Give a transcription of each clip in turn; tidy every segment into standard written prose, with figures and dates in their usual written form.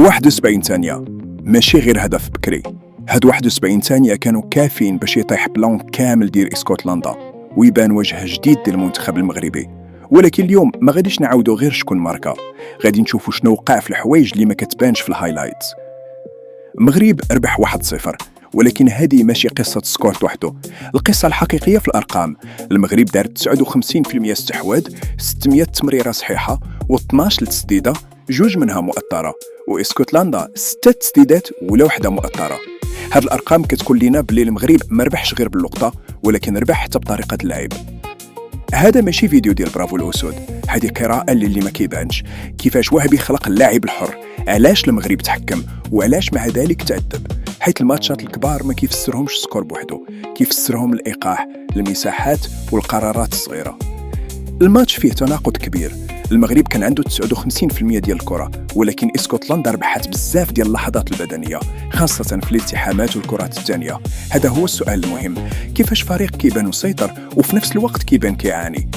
71 ثانية ماشي غير هدف بكري. هاد 71 ثانية كانوا كافيين باش يطيح بلان كامل ديال اسكتلندا ويبان وجه جديد ديال المنتخب المغربي. ولكن اليوم ما غاديش نعاودو غير شكون ماركا، غادي نشوفو شنو وقع في الحوايج اللي ما كتبانش في الهايلايتس. المغرب ربح 1-0، ولكن هذه ماشي قصة سكورت وحده، القصة الحقيقية في الأرقام. المغرب دار 59% استحواذ، 600 تمريرة صحيحة و12 تسديدة، 2 منها مؤطرة، واسكتلندا 6 تسديدات ولا وحدة مؤطرة. هاد الأرقام كتقول لنا بلي المغرب ما ربحش غير باللقطة، ولكن ربح حتى بطريقة اللعب. هذا ماشي فيديو ديال برافو الأسود، هذه قراءة اللي ما كيبانش كيفاش وهبي خلق اللاعب الحر، علاش المغرب تحكم وعلاش مع ذلك تعذب. حيث الماتشات الكبار ما كيفسرهمش سكور بوحدو، كيفسرهم الإيقاع، المساحات والقرارات الصغيرة. الماتش فيه تناقض كبير، المغرب كان عنده 59% ديال الكرة، ولكن اسكتلندا ربحت بزاف ديال اللحظات البدنية، خاصة في الالتحامات والكرات الثانية. هذا هو السؤال المهم، كيفاش فريق كيبان مسيطر وفي نفس الوقت كيبان كيعاني؟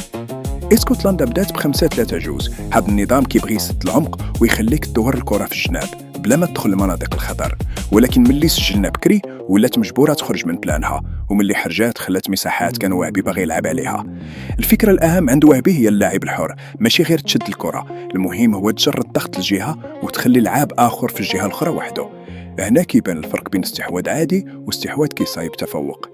اسكتلندا بدات ب5-3-2، هذا النظام كيبغي يسد العمق ويخليك تدور الكرة في الجناب بلا ما تدخل لمناطق الخطر، ولكن ملي سجلنا بكري ولات مجبورة تخرج من بلانها، وملي خرجات خلات مساحات كان وهبي باغي يلعب عليها. الفكرة الأهم عند وهبي هي اللاعب الحر، ماشي غير تشد الكرة، المهم هو تجرد ضغط الجهة وتخلي لعاب آخر في الجهة الأخرى وحده. هنا كيبان الفرق بين استحواذ عادي واستحواذ كيصايب تفوق.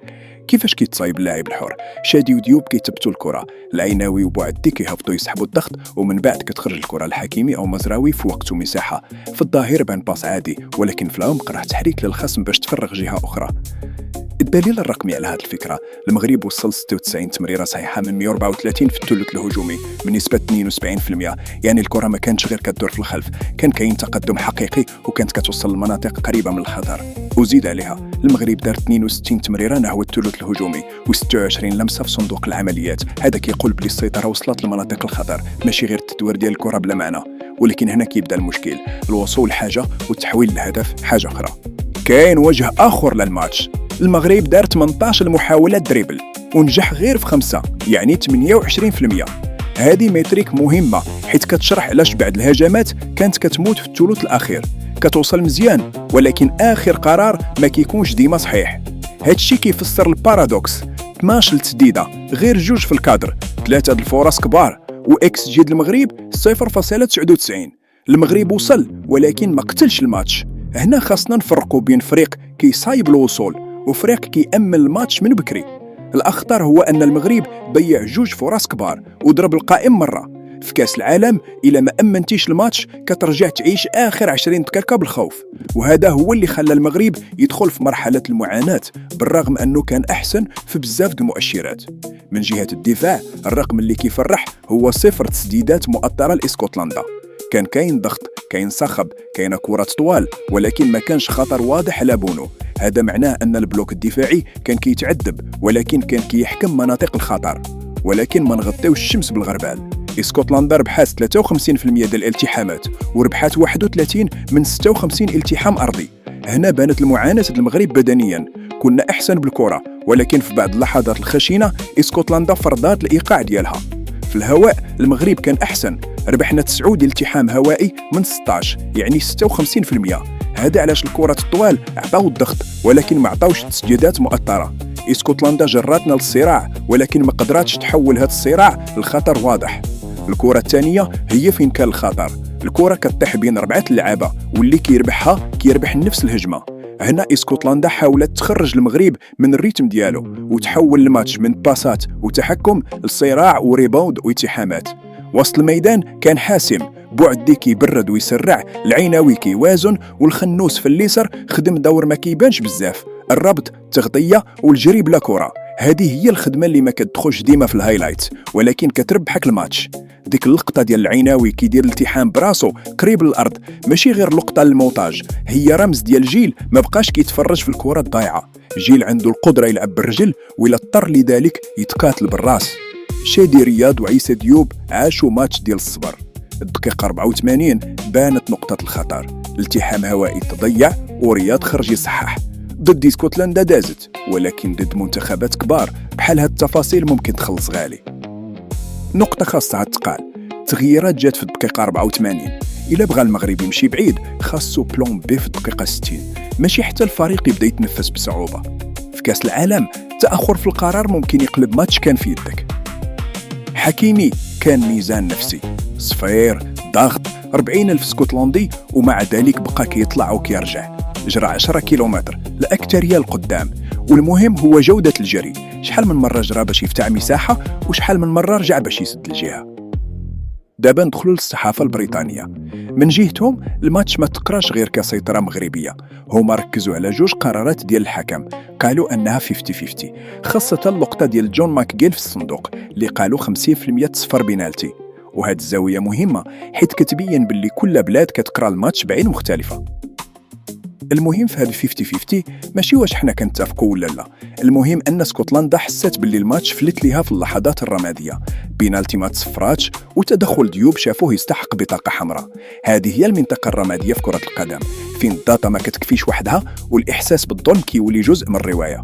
كيفاش كيتصايب اللاعب الحر؟ شادي وديوب كيتبتوا الكرة، العيناوي وبوعدي كيهبطوا يسحبوا الضغط، ومن بعد كتخرج الكرة الحكيمي أو مزراوي في وقت ومساحة. في الظاهر بان باس عادي، ولكن في العمق راه تحريك للخصم باش تفرغ جهة أخرى. الدليل الرقمي على هذه الفكرة، المغرب وصل 96 تمريرة صحيحة من 134 في الثلث الهجومي بنسبة 72%، يعني الكرة ما كانتش غير كتدور في الخلف، كان كاين تقدم حقيقي وكانت كتوصل لمناطق قريبة من الخطر. وزيد عليها المغرب دار 62 تمريرة نحو الثلث الهجومي و26 لمسة في صندوق العمليات. هذا كيقول بلي السيطرة وصلت لمناطق الخطر، ماشي غير التدوير ديال الكرة بلا معنى. ولكن هنا كيبدا المشكل، الوصول حاجة والتحويل للهدف حاجة أخرى. كاين وجه آخر للماتش، المغرب دار 18 محاولة دريبل ونجح غير في 5، يعني 28%. هذه متريك مهمة حيث كتشرح علاش بعض الهجمات كانت كتموت في الثلث الأخير، كتوصل مزيان ولكن آخر قرار ما كيكونش ديما صحيح. هادشي كيفسر البارادوكس، 12 تسديدة غير 2 في الكادر، 3 الفرص كبار، وإكس جي المغرب 0.99. المغرب وصل ولكن ما قتلش الماتش. هنا خاصنا نفرقوا بين فريق كيصايب الوصول وفريق كيأمن الماتش من بكري. الأخطر هو أن المغرب ضيع 2 فرص كبار وضرب القائم مرة. في كاس العالم إلا ما أمنتيش الماتش كترجع تعيش آخر 20 دقيقة بالخوف، وهذا هو اللي خلى المغرب يدخل في مرحلة المعاناة بالرغم أنه كان أحسن في بزاف د المؤشرات. من جهة الدفاع الرقم اللي كيفرح هو 0 تسديدات مؤطرة لإسكتلندا. كان كاين ضغط، كاين صخب، كاين كرات طوال، ولكن ما كانش خطر واضح على بونو. هذا معناه أن البلوك الدفاعي كان كيتعذب، ولكن كان كيحكم مناطق الخطر. ولكن ما نغطيوش الشمس بالغربال، اسكتلندا ربحات 53% ديال الالتحامات وربحات 31 من 56 التحام أرضي. هنا بانت المعاناة المغرب بدنيا، كنا أحسن بالكرة ولكن في بعض اللحظات الخشنة اسكتلندا فرضات الإيقاع ديالها. في الهواء المغرب كان أحسن، ربحنا 9 التحام هوائي من 16، يعني 56%. هذا علاش الكرات الطوال عطاو الضغط ولكن ما عطاوش تسديدات مؤطرة. اسكتلندا جراتنا للصراع ولكن ما قدراتش تحول هذا الصراع لخطر واضح. الكرة الثانية هي فين كان الخطر، الكرة كتطيح بين 4 لعابة واللي كيربحها كيربح نفس الهجمة. هنا اسكتلندا حاولت تخرج المغرب من الريتم ديالو وتحول الماتش من باسات وتحكم لصراع وريباوند والتحامات. وسط الميدان كان حاسم، بوعدي كيبرد ويسرع، العيناوي كيوازن، والخنوس في اليسار خدم دور ما كيبانش بزاف، الربط، التغطية والجري بلا كرة. هذه هي الخدمة اللي ما كتدخلش ديما في الهايلايت ولكن كتربحك الماتش. ديك اللقطة ديال العيناوي كيدير الالتحام براسو قريب للأرض ماشي غير لقطة للمونتاج، هي رمز ديال جيل ما بقاش كيتفرج في الكرة الضايعة، جيل عنده القدرة يلعب بالرجل وإلا اضطر لذلك يتقاتل بالراس. شادي رياض وعيسى ديوب عاشوا ماتش ديال الصبر. الدقيقة 84 بانت نقطة الخطر، التحام هوائي تضيع ورياض خرج يصحح. ضد اسكتلندا دازت، ولكن ضد منتخبات كبار بحال هاد التفاصيل ممكن تخلص غالي. نقطة خاصة تقال، تغييرات جات في الدقيقة 84. الا بغى المغرب يمشي بعيد خاصو بلون بي في الدقيقه 60، ماشي حتى الفريق يبدا يتنفس بصعوبه. في كاس العالم تاخر في القرار ممكن يقلب ماتش كان في يدك. حكيمي كان ميزان نفسي، صفير، ضغط، 40,000 اسكتلندي، ومع ذلك بقى كيطلع وكيرجع، جرى 10 كيلومتر الأكترية القدام. والمهم هو جودة الجري، شحال من مرة جرى باش يفتح مساحة وشحال من مرة رجع باش يسد الجهة. دابا ندخلوا للصحافة البريطانية. من جهتهم الماتش ما تقراش غير كسيطرة مغربية، هما ركزوا على جوج قرارات ديال الحكم قالوا أنها 50-50، خاصة اللقطة ديال جون ماكغيل في الصندوق اللي قالوا 50% تصفر بينالتي. وهاد الزاوية مهمة حيت كتبين باللي كل بلاد كتقرا الماتش بعين مختلفة. المهم في هاد 50-50 ماشي واش حنا كنتفقوا ولا لا، المهم أن اسكتلندا حست باللي الماتش فلت ليها في اللحظات الرمادية، بينالتي ما تصفراتش وتدخل ديوب شافوه يستحق بطاقة حمراء. هذه هي المنطقة الرمادية في كرة القدم، فين الداتا ما كتكفيش وحدها والإحساس بالظلم كيولي جزء من الرواية.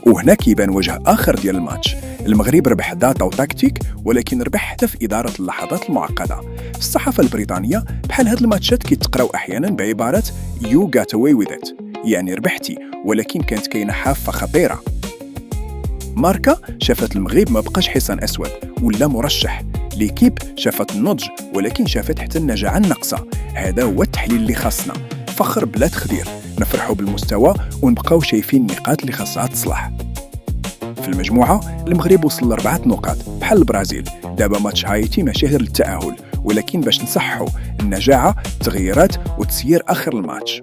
وهنا كيبان وجه آخر ديال الماتش، المغرب ربح داتا وتكتيك ولكن ربح حتى في إدارة اللحظات المعقدة. الصحافة البريطانية بحال هاد الماتشات كيتقراو أحيانا بعبارة You got away with it، يعني ربحتي، ولكن كانت كاينة حافة خطيرة. ماركا شافت المغرب ما بقاش حصان أسود ولا مرشح، ليكيب شافت النضج ولكن شافت حتى النجاعة الناقصة. هذا هو التحليل اللي خاصنا، فخر بلا تخدير، نفرحوا بالمستوى ونبقاو شايفين النقاط اللي خاصها تصلح. في المجموعة المغرب وصل ل4 نقاط بحال البرازيل، دابا ماتش هايتي ماشي غير للتأهل ولكن باش نصحوا النجاعة، تغييرات وتسيير آخر الماتش،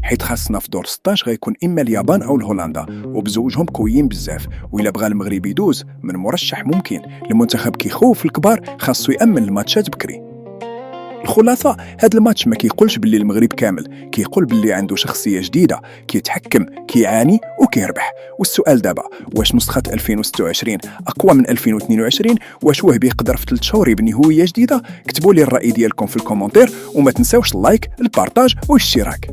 حيت خاصنا في دور 16 غيكون إما اليابان أو الهولندا، وبزوجهم قويين بزاف. وإلا بغى المغرب يدوز من مرشح ممكن، المنتخب كيخوف الكبار خاصو يأمن الماتشات بكري. الخلاصة هاد الماتش ما كيقولش باللي المغرب كامل، كيقول باللي عنده شخصية جديدة، كيتحكم، كيعاني وكيربح. والسؤال دابا، واش نسخة 2026 أقوى من 2022؟ واش وهبي يقدر في 3 شهور يبني هوية جديدة؟ كتبوا لي الرأي ديالكم في الكومنتير، وما تنساوش اللايك، البارطاج والاشتراك.